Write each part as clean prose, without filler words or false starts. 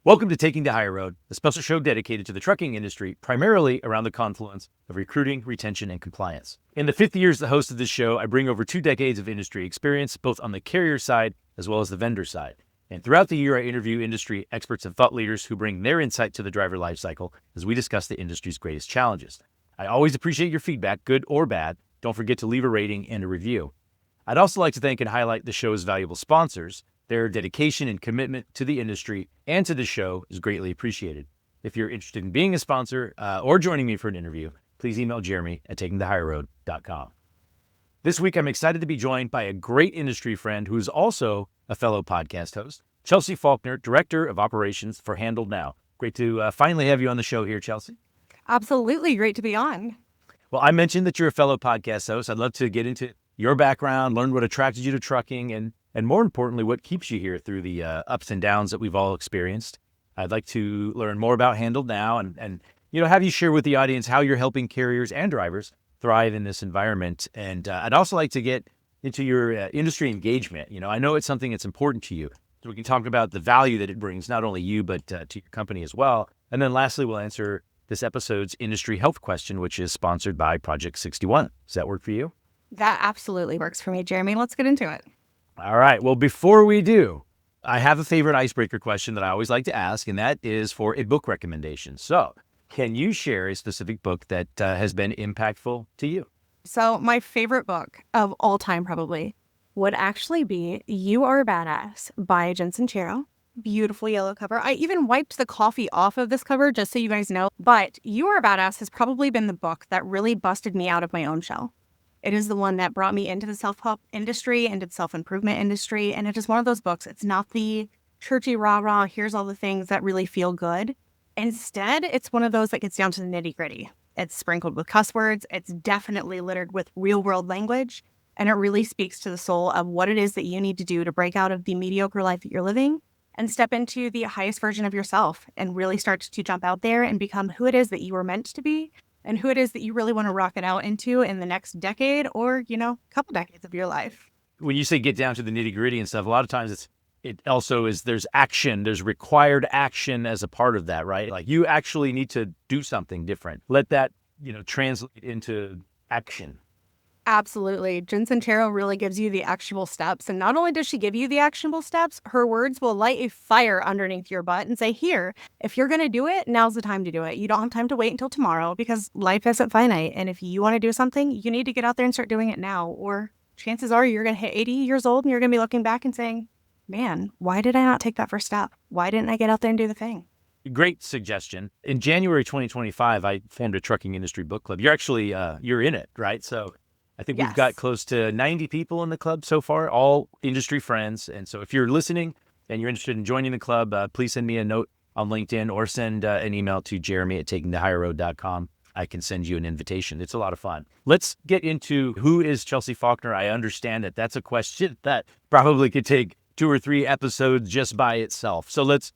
Welcome to Taking the Higher Road, a special show dedicated to the trucking industry, primarily around the confluence of recruiting, retention, and compliance. In the 50 years as the host of this show, I bring over 2 decades of industry experience, both on the carrier side as well as the vendor side. And throughout the year, I interview industry experts and thought leaders who bring their insight to the driver lifecycle as we discuss the industry's greatest challenges. I always appreciate your feedback, good or bad. Don't forget to leave a rating and a review. I'd also like to thank and highlight the show's valuable sponsors. Their dedication and commitment to the industry and to the show is greatly appreciated. If you're interested in being a sponsor or joining me for an interview, please email Jeremy at takingthehigherroad.com. This week, I'm excited to be joined by a great industry friend who is also a fellow podcast host, Chelsea Faulkner, Director of Operations for HandledNow. Great to finally have you on the show here, Chelsea. Absolutely. Great to be on. Well, I mentioned that you're a fellow podcast host. I'd love to get into your background, learn what attracted you to trucking, and more importantly, what keeps you here through the ups and downs that we've all experienced. I'd like to learn more about HandledNow and have you share with the audience how you're helping carriers and drivers thrive in this environment. And I'd also like to get into your industry engagement. I know it's something that's important to you. So we can talk about the value that it brings, not only you, but to your company as well. And then lastly, we'll answer this episode's industry health question, which is sponsored by Project 61. Does that work for you? That absolutely works for me, Jeremy. Let's get into it. All right. Well, before we do, I have a favorite icebreaker question that I always like to ask, and that is for a book recommendation. So can you share a specific book that has been impactful to you? So my favorite book of all time probably would actually be You Are a Badass by Jen Sincero. Beautiful yellow cover. I even wiped the coffee off of this cover just so you guys know. But You Are a Badass has probably been the book that really busted me out of my own shell. It is the one that brought me into the self-help industry, into the self-improvement industry. And it is one of those books. It's not the churchy rah-rah, here's all the things that really feel good. Instead, it's one of those that gets down to the nitty-gritty. It's sprinkled with cuss words. It's definitely littered with real-world language. And it really speaks to the soul of what it is that you need to do to break out of the mediocre life that you're living and step into the highest version of yourself and really start to jump out there and become who it is that you were meant to be. And who it is that you really want to rock it out into in the next decade or, couple decades of your life. When you say get down to the nitty gritty and stuff, a lot of times it also is there's action, there's required action as a part of that, right? Like you actually need to do something different. Let that, translate into action. Absolutely. Jen Sincero really gives you the actionable steps. And not only does she give you the actionable steps, her words will light a fire underneath your butt and say, here, if you're going to do it, now's the time to do it. You don't have time to wait until tomorrow because life isn't finite. And if you want to do something, you need to get out there and start doing it now. Or chances are you're going to hit 80 years old and you're going to be looking back and saying, man, why did I not take that first step? Why didn't I get out there and do the thing? Great suggestion. In January 2025, I formed a trucking industry book club. You're actually, you're in it, right? So I think Yes. We've got close to 90 people in the club so far, all industry friends. And so if you're listening and you're interested in joining the club, please send me a note on LinkedIn or send an email to Jeremy at takingthehigherroad.com. I can send you an invitation. It's a lot of fun. Let's get into who is Chelsea Faulkner. I understand that that's a question that probably could take 2 or 3 episodes just by itself. So let's,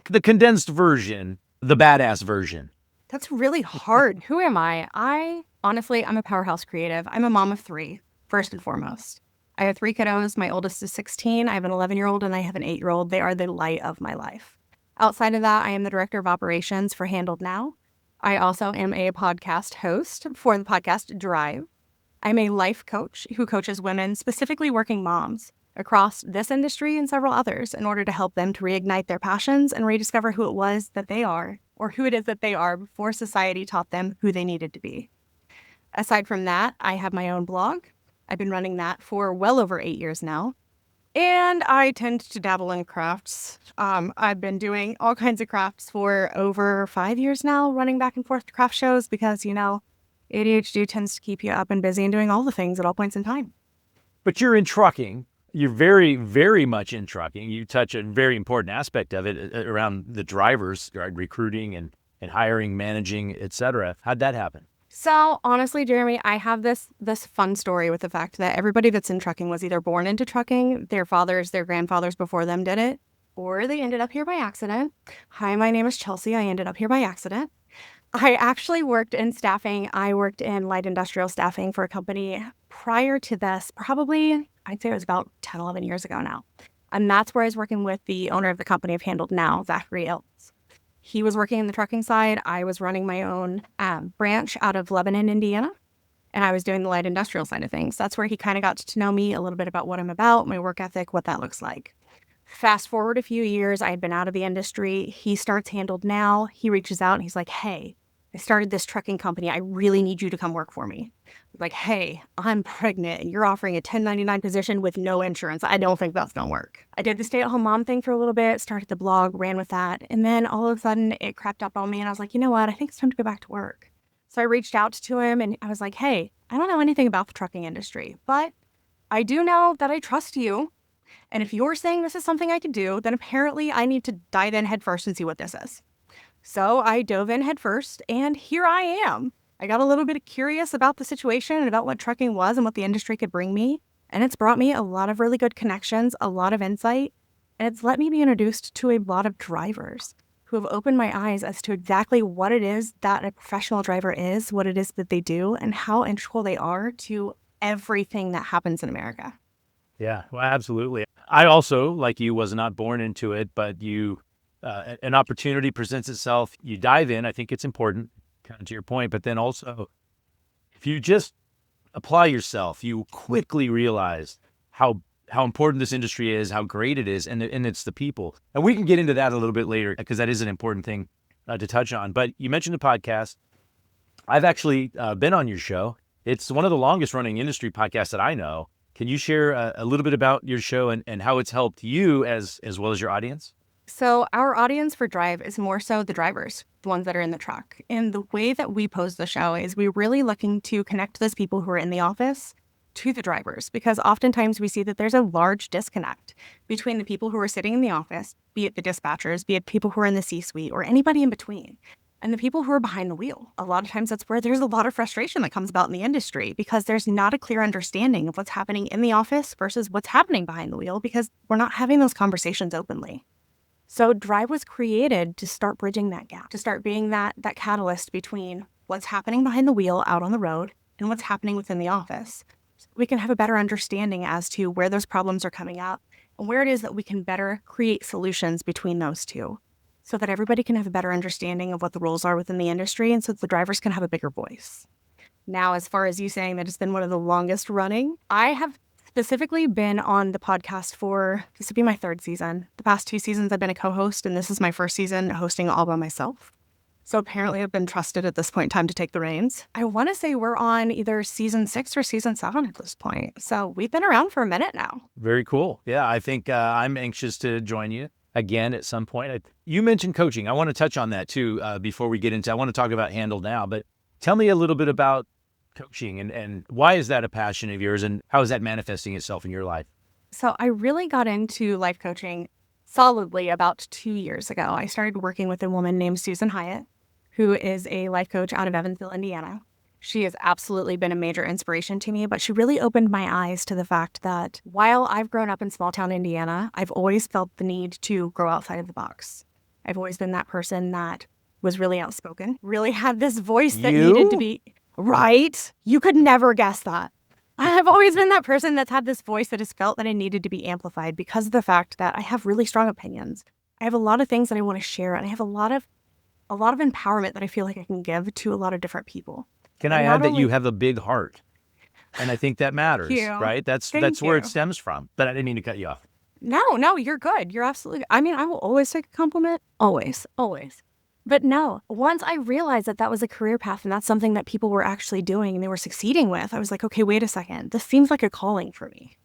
the condensed version, the badass version. That's really hard. Who am I? Honestly, I'm a powerhouse creative. I'm a mom of 3, first and foremost. I have 3 kiddos. My oldest is 16. I have an 11-year-old and I have an 8-year-old. They are the light of my life. Outside of that, I am the Director of Operations for HandledNow. I also am a podcast host for the podcast Drive. I'm a life coach who coaches women, specifically working moms, across this industry and several others in order to help them to reignite their passions and rediscover who it was that they are, or who it is that they are before society taught them who they needed to be. Aside from that, I have my own blog. I've been running that for well over 8 years now. And I tend to dabble in crafts. I've been doing all kinds of crafts for over 5 years now, running back and forth to craft shows because, ADHD tends to keep you up and busy and doing all the things at all points in time. But you're in trucking. You're very, very much in trucking. You touch a very important aspect of it around the drivers, right? Recruiting and hiring, managing, et cetera. How'd that happen? So honestly, Jeremy, I have this fun story with the fact that everybody that's in trucking was either born into trucking, their fathers, their grandfathers before them did it, or they ended up here by accident. Hi, my name is Chelsea. I ended up here by accident. I actually worked in staffing. I worked in light industrial staffing for a company prior to this, probably, I'd say it was about 10, 11 years ago now. And that's where I was working with the owner of the company I've handled now, Zachary Ellis. He was working in the trucking side. I was running my own branch out of Lebanon, Indiana, and I was doing the light industrial side of things. That's where he kind of got to know me a little bit about what I'm about, my work ethic, what that looks like. Fast forward a few years, I had been out of the industry. He starts Handled Now. He reaches out and he's like, hey, I started this trucking company. I really need you to come work for me. Like, hey, I'm pregnant and you're offering a 1099 position with no insurance. I don't think that's going to work. I did the stay-at-home mom thing for a little bit, started the blog, ran with that. And then all of a sudden it crept up on me and I was like, you know what? I think it's time to go back to work. So I reached out to him and I was like, hey, I don't know anything about the trucking industry, but I do know that I trust you. And if you're saying this is something I could do, then apparently I need to dive in headfirst and see what this is. So I dove in headfirst, and here I am. I got a little bit curious about the situation and about what trucking was and what the industry could bring me. And it's brought me a lot of really good connections, a lot of insight, and it's let me be introduced to a lot of drivers who have opened my eyes as to exactly what it is that a professional driver is, what it is that they do, and how integral they are to everything that happens in America. Yeah, well, absolutely. I also, like you, was not born into it, but an opportunity presents itself. You dive in. I think it's important, kind of to your point. But then also, if you just apply yourself, you quickly realize how important this industry is, how great it is, and it's the people. And we can get into that a little bit later because that is an important thing to touch on. But you mentioned the podcast. I've actually been on your show. It's one of the longest running industry podcasts that I know. Can you share a little bit about your show and how it's helped you as well as your audience? So our audience for Drive is more so the drivers, the ones that are in the truck. And the way that we pose the show is we're really looking to connect those people who are in the office to the drivers, because oftentimes we see that there's a large disconnect between the people who are sitting in the office, be it the dispatchers, be it people who are in the C-suite, or anybody in between, and the people who are behind the wheel. A lot of times that's where there's a lot of frustration that comes about in the industry, because there's not a clear understanding of what's happening in the office versus what's happening behind the wheel, because we're not having those conversations openly. So Drive was created to start bridging that gap, to start being that catalyst between what's happening behind the wheel out on the road and what's happening within the office. So we can have a better understanding as to where those problems are coming up and where it is that we can better create solutions between those two, so that everybody can have a better understanding of what the roles are within the industry, and so that the drivers can have a bigger voice. Now, as far as you saying that it's been one of the longest running, I have specifically been on the podcast for, this would be my third season. The past 2 seasons I've been a co-host, and this is my first season hosting all by myself. So apparently I've been trusted at this point in time to take the reins. I want to say we're on either season 6 or season 7 at this point. So we've been around for a minute now. Very cool. Yeah, I think I'm anxious to join you again at some point. You mentioned coaching. I want to touch on that too before we get into, I want to talk about Handled Now, but tell me a little bit about coaching and why is that a passion of yours and how is that manifesting itself in your life? So I really got into life coaching solidly about 2 years ago. I started working with a woman named Susan Hyatt, who is a life coach out of Evansville, Indiana. She has absolutely been a major inspiration to me, but she really opened my eyes to the fact that while I've grown up in small town Indiana, I've always felt the need to grow outside of the box. I've always been that person that was really outspoken, really had this voice that needed to be right. You could never guess that. I've always been that person that's had this voice that has felt that it needed to be amplified because of the fact that I have really strong opinions. I have a lot of things that I want to share, and I have a lot of empowerment that I feel like I can give to a lot of different people. Can I add that you have a big heart? And I think that matters, right? That's where it stems from. But I didn't mean to cut you off. No, you're good. You're absolutely, I mean, I will always take a compliment. Always. But no, once I realized that that was a career path and that's something that people were actually doing and they were succeeding with, I was like, okay, wait a second. This seems like a calling for me.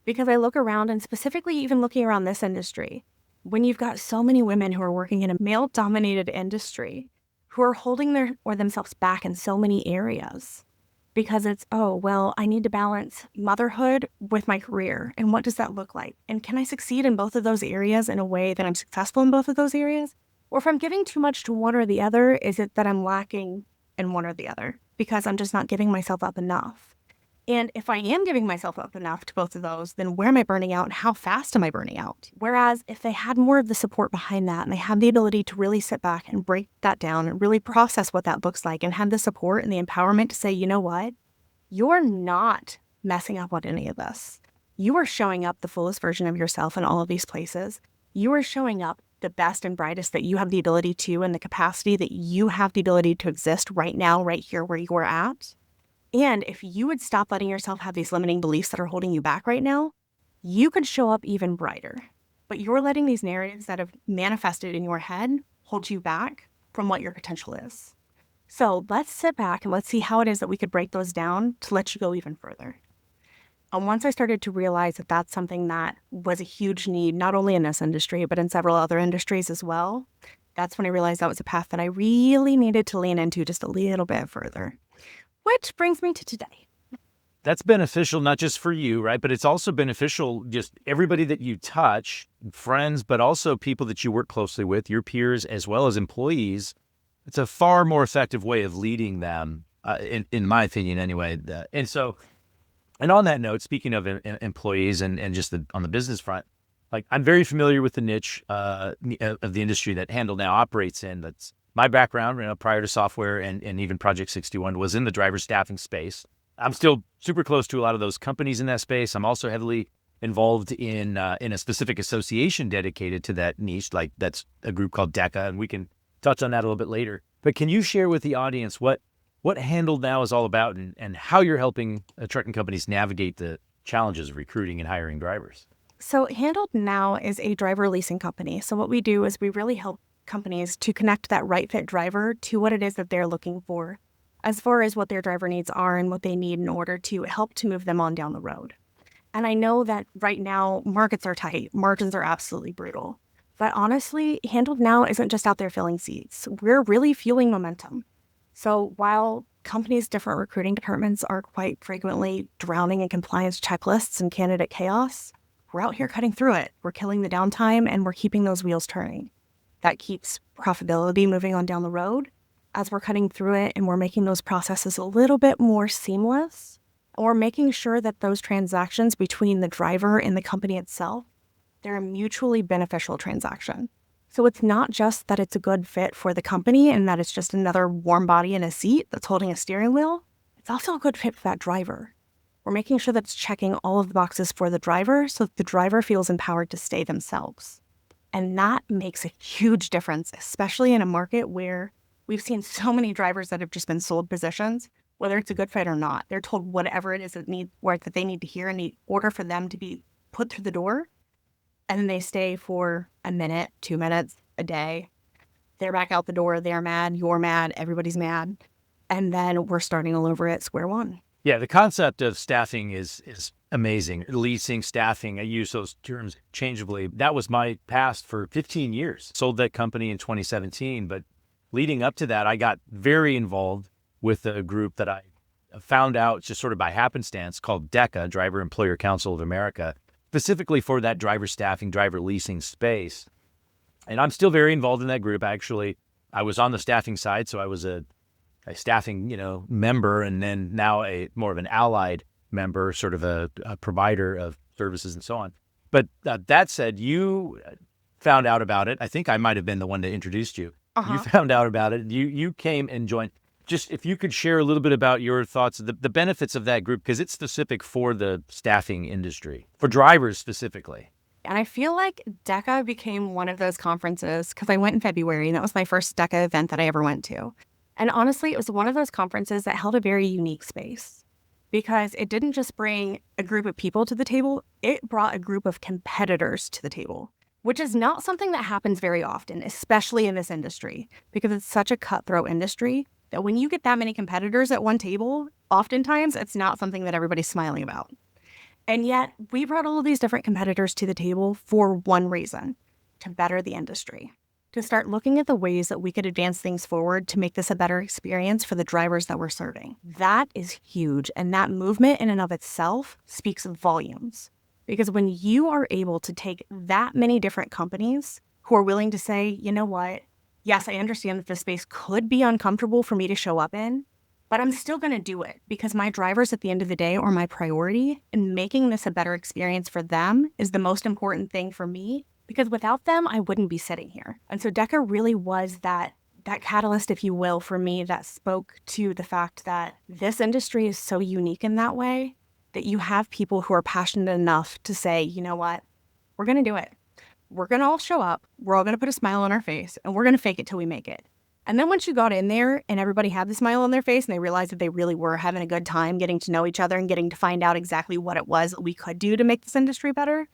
Because I look around, and specifically even looking around this industry, when you've got so many women who are working in a male-dominated industry who are holding themselves back in so many areas because it's, oh, well, I need to balance motherhood with my career. And what does that look like? And can I succeed in both of those areas in a way that I'm successful in both of those areas? Or if I'm giving too much to one or the other, is it that I'm lacking in one or the other because I'm just not giving myself up enough? And if I am giving myself up enough to both of those, then where am I burning out and how fast am I burning out? Whereas if they had more of the support behind that and they had the ability to really sit back and break that down and really process what that looks like and have the support and the empowerment to say, you know what? You're not messing up on any of this. you are showing up the fullest version of yourself in all of these places. You are showing up the best and brightest that you have the ability to, and the capacity that you have the ability to exist right now, right here where you're at. And if you would stop letting yourself have these limiting beliefs that are holding you back right now, you could show up even brighter. But you're letting these narratives that have manifested in your head hold you back from what your potential is. So let's sit back and let's see how it is that we could break those down to let you go even further. And once I started to realize that that's something that was a huge need, not only in this industry, but in several other industries as well, that's when I realized that was a path that I really needed to lean into just a little bit further. Which brings me to today. That's beneficial, not just for you, right? But it's also beneficial just everybody that you touch, friends, but also people that you work closely with, your peers, as well as employees. It's a far more effective way of leading them, in my opinion, anyway. And on that note, speaking of employees and just on the business front, like I'm very familiar with the niche of the industry that HandledNow operates in. That's my background, prior to software and even Project 61 was in the driver staffing space. I'm still super close to a lot of those companies in that space. I'm also heavily involved in a specific association dedicated to that niche, like that's a group called DECA, and we can touch on that a little bit later. But can you share with the audience what HandledNow is all about and how you're helping trucking companies navigate the challenges of recruiting and hiring drivers? So HandledNow is a driver leasing company. So what we do is we really help companies to connect that right fit driver to what it is that they're looking for, as far as what their driver needs are and what they need in order to help to move them on down the road. And I know that right now markets are tight, margins are absolutely brutal. But honestly, HandledNow isn't just out there filling seats. We're really fueling momentum. So while companies' different recruiting departments are quite frequently drowning in compliance checklists and candidate chaos, we're out here cutting through it. We're killing the downtime and we're keeping those wheels turning. That keeps profitability moving on down the road as we're cutting through it, and we're making those processes a little bit more seamless. And we're making sure that those transactions between the driver and the company itself, they're a mutually beneficial transaction. So it's not just that it's a good fit for the company and that it's just another warm body in a seat that's holding a steering wheel. It's also a good fit for that driver. We're making sure that it's checking all of the boxes for the driver so that the driver feels empowered to stay themselves. And that makes a huge difference, especially in a market where we've seen so many drivers that have just been sold positions, whether it's a good fit or not. They're told whatever it is that they need to hear in order for them to be put through the door. And then they stay for a minute, 2 minutes, a day. They're back out the door. They're mad. You're mad. Everybody's mad. And then we're starting all over at square one. Yeah, the concept of staffing is amazing. Leasing, staffing, I use those terms changeably. That was my past for 15 years. Sold that company in 2017, but leading up to that, I got very involved with a group that I found out just sort of by happenstance called DECA, Driver Employer Council of America, specifically for that driver staffing, driver leasing space. And I'm still very involved in that group. Actually, I was on the staffing side, so I was a staffing, member, and then now a more of an allied member, sort of a provider of services and so on. But that said, you found out about it. I think I might have been the one that introduced you. You found out about it. You came and joined. Just if you could share a little bit about your thoughts, the benefits of that group, because it's specific for the staffing industry, for drivers specifically. And I feel like DECA became one of those conferences because I went in February, and that was my first DECA event that I ever went to. And honestly, it was one of those conferences that held a very unique space because it didn't just bring a group of people to the table, it brought a group of competitors to the table, which is not something that happens very often, especially in this industry, because it's such a cutthroat industry that when you get that many competitors at one table, oftentimes it's not something that everybody's smiling about. And yet we brought all of these different competitors to the table for one reason: to better the industry, to start looking at the ways that we could advance things forward to make this a better experience for the drivers that we're serving. That is huge. And that movement in and of itself speaks volumes. Because when you are able to take that many different companies who are willing to say, you know what, yes, I understand that this space could be uncomfortable for me to show up in, but I'm still going to do it because my drivers at the end of the day are my priority, and making this a better experience for them is the most important thing for me, because without them, I wouldn't be sitting here. And so DECA really was that catalyst, if you will, for me that spoke to the fact that this industry is so unique in that way. that you have people who are passionate enough to say, you know what, we're going to do it. We're going to all show up. We're all going to put a smile on our face and we're going to fake it till we make it. And then once you got in there and everybody had the smile on their face and they realized that they really were having a good time getting to know each other and getting to find out exactly what it was that we could do to make this industry better,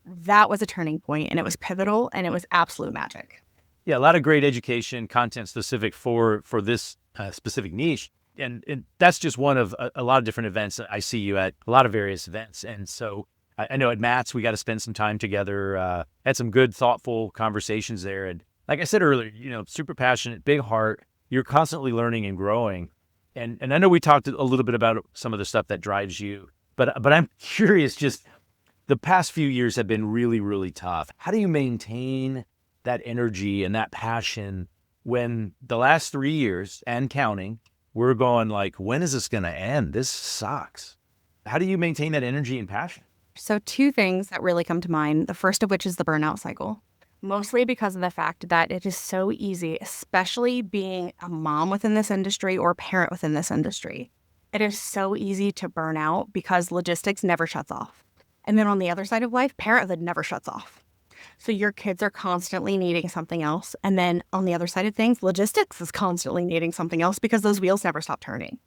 that was a turning point and it was pivotal and it was absolute magic. Yeah, a lot of great education, content specific for this specific niche. And that's just one of a lot of different events. I see you at a lot of various events. And so I know at Matt's, we got to spend some time together, had some good, thoughtful conversations there. And like I said earlier, super passionate, big heart. You're constantly learning and growing. And I know we talked a little bit about some of the stuff that drives you, but I'm curious, just the past few years have been really, really tough. How do you maintain that energy and that passion when the last 3 years and counting, we're going like, when is this going to end? This sucks. How do you maintain that energy and passion? So 2 things that really come to mind, the first of which is the burnout cycle, mostly because of the fact that it is so easy, especially being a mom within this industry or a parent within this industry. It is so easy to burn out because logistics never shuts off. And then on the other side of life, parenthood never shuts off. So your kids are constantly needing something else. And then on the other side of things, logistics is constantly needing something else because those wheels never stop turning.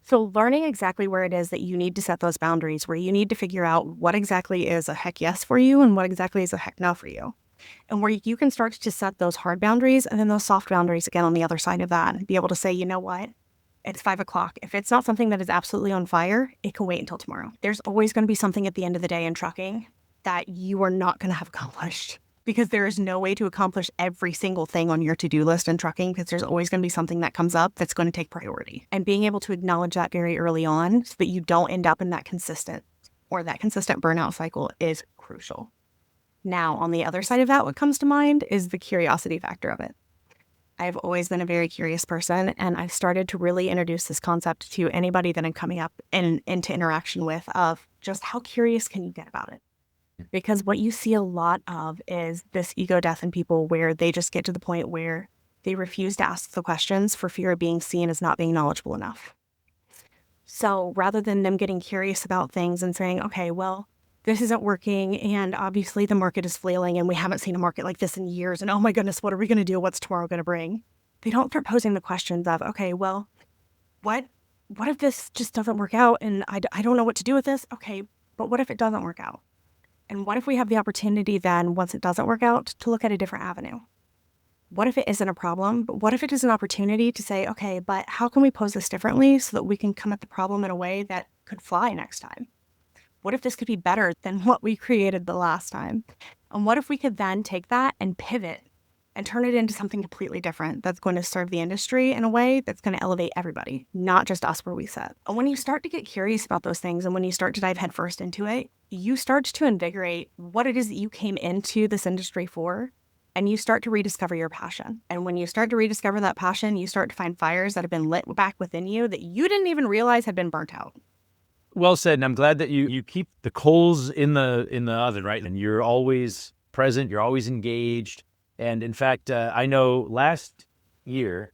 So learning exactly where it is that you need to set those boundaries, where you need to figure out what exactly is a heck yes for you and what exactly is a heck no for you. And where you can start to set those hard boundaries and then those soft boundaries again on the other side of that and be able to say, you know what? It's 5 o'clock. If it's not something that is absolutely on fire, it can wait until tomorrow. There's always going to be something at the end of the day in trucking that you are not going to have accomplished because there is no way to accomplish every single thing on your to-do list in trucking because there's always going to be something that comes up that's going to take priority. And being able to acknowledge that very early on so that you don't end up in that consistent burnout cycle is crucial. Now, on the other side of that, what comes to mind is the curiosity factor of it. I've always been a very curious person, and I've started to really introduce this concept to anybody that I'm coming up into interaction with of just how curious can you get about it? Because what you see a lot of is this ego death in people where they just get to the point where they refuse to ask the questions for fear of being seen as not being knowledgeable enough. So rather than them getting curious about things and saying, okay, well, this isn't working, and obviously the market is flailing, and we haven't seen a market like this in years, and oh my goodness, what are we going to do? What's tomorrow going to bring? They don't start posing the questions of, okay, well, what if this just doesn't work out, and I don't know what to do with this? Okay, but what if it doesn't work out? And what if we have the opportunity then, once it doesn't work out, to look at a different avenue? What if it isn't a problem? But what if it is an opportunity to say, okay, but how can we pose this differently so that we can come at the problem in a way that could fly next time? What if this could be better than what we created the last time? And what if we could then take that and pivot and turn it into something completely different that's going to serve the industry in a way that's going to elevate everybody, not just us where we sit? And when you start to get curious about those things and when you start to dive headfirst into it, you start to invigorate what it is that you came into this industry for, and you start to rediscover your passion. And when you start to rediscover that passion, you start to find fires that have been lit back within you that you didn't even realize had been burnt out. Well said. And I'm glad that you keep the coals in the oven, right? And you're always present, you're always engaged. And in fact, I know last year,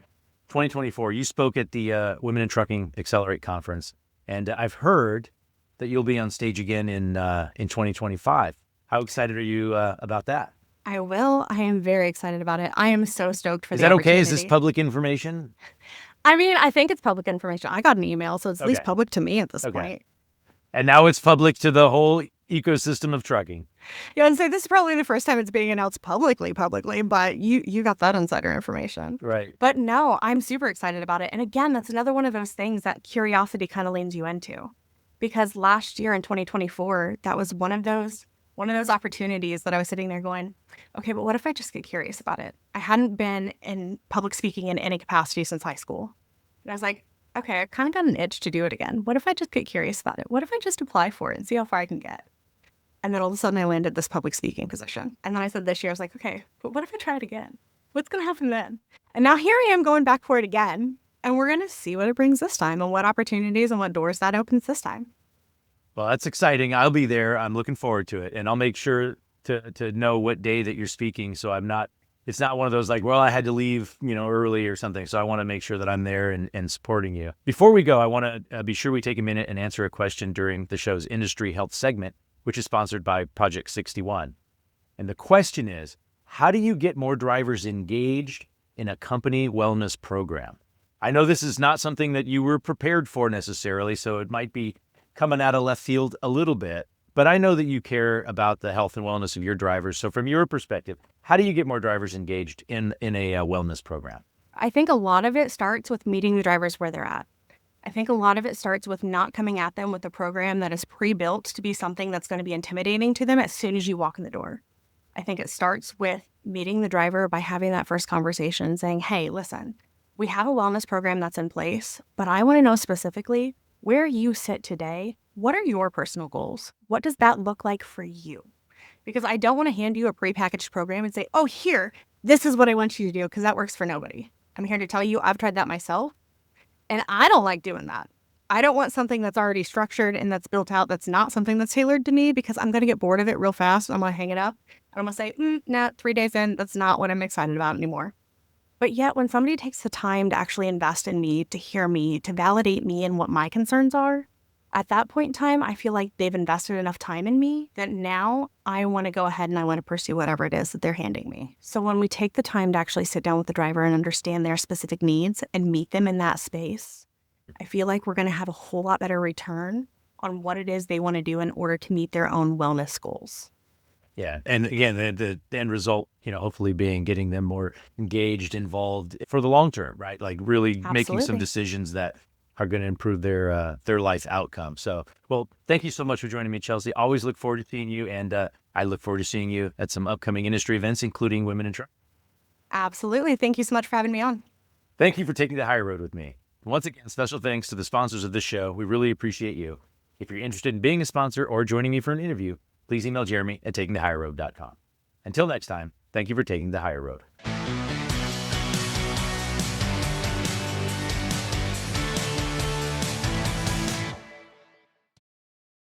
2024, you spoke at the Women in Trucking Accelerate conference. And I've heard that you'll be on stage again in 2025. How excited are you about that? I will. I am very excited about it. I am so stoked for Is the that opportunity. okay? Is this public information? I mean, I think it's public information. I got an email, so it's at least Okay. public to me at this Okay. point. And now it's public to the whole ecosystem of trucking. Yeah, and so this is probably the first time it's being announced publicly, but you got that insider information. Right. But no, I'm super excited about it. And again, that's another one of those things that curiosity kind of leans you into. Because last year in 2024, that was one of those opportunities that I was sitting there going, okay, but what if I just get curious about it? I hadn't been in public speaking in any capacity since high school. And I was like, okay, I kind of got an itch to do it again. What if I just get curious about it? What if I just apply for it and see how far I can get? And then all of a sudden I landed this public speaking position. And then I said this year, I was like, okay, but what if I try it again? What's going to happen then? And now here I am going back for it again. And we're going to see what it brings this time and what opportunities and what doors that opens this time. Well, that's exciting. I'll be there. I'm looking forward to it. And I'll make sure to know what day that you're speaking so I'm not It's not one of those like, well, I had to leave, early or something. So I want to make sure that I'm there and supporting you. Before we go, I want to be sure we take a minute and answer a question during the show's Industry Health segment, which is sponsored by Project 61. And the question is, how do you get more drivers engaged in a company wellness program? I know this is not something that you were prepared for necessarily, so it might be coming out of left field a little bit, but I know that you care about the health and wellness of your drivers. So from your perspective, how do you get more drivers engaged in a wellness program? I think a lot of it starts with meeting the drivers where they're at. I think a lot of it starts with not coming at them with a program that is pre-built to be something that's going to be intimidating to them as soon as you walk in the door. I think it starts with meeting the driver by having that first conversation saying, hey, listen, we have a wellness program that's in place, but I want to know specifically where you sit today. What are your personal goals? What does that look like for you? Because I don't want to hand you a prepackaged program and say, oh, here, this is what I want you to do, because that works for nobody. I'm here to tell you I've tried that myself, and I don't like doing that. I don't want something that's already structured and that's built out that's not something that's tailored to me, because I'm going to get bored of it real fast. I'm going to hang it up, and I'm going to say, nah, 3 days in, that's not what I'm excited about anymore. But yet when somebody takes the time to actually invest in me, to hear me, to validate me and what my concerns are, at that point in time, I feel like they've invested enough time in me that now I want to go ahead and I want to pursue whatever it is that they're handing me. So when we take the time to actually sit down with the driver and understand their specific needs and meet them in that space, I feel like we're going to have a whole lot better return on what it is they want to do in order to meet their own wellness goals. Yeah. And again, the end result, hopefully being getting them more engaged, involved for the long term, right? Like really making some decisions that are going to improve their life outcome. So, well, thank you so much for joining me, Chelsea. Always look forward to seeing you. And I look forward to seeing you at some upcoming industry events, including Women in Truck. Absolutely. Thank you so much for having me on. Thank you for taking the high road with me. Once again, special thanks to the sponsors of this show. We really appreciate you. If you're interested in being a sponsor or joining me for an interview, please email Jeremy at takingthehigherroad.com. Until next time, thank you for taking the higher road.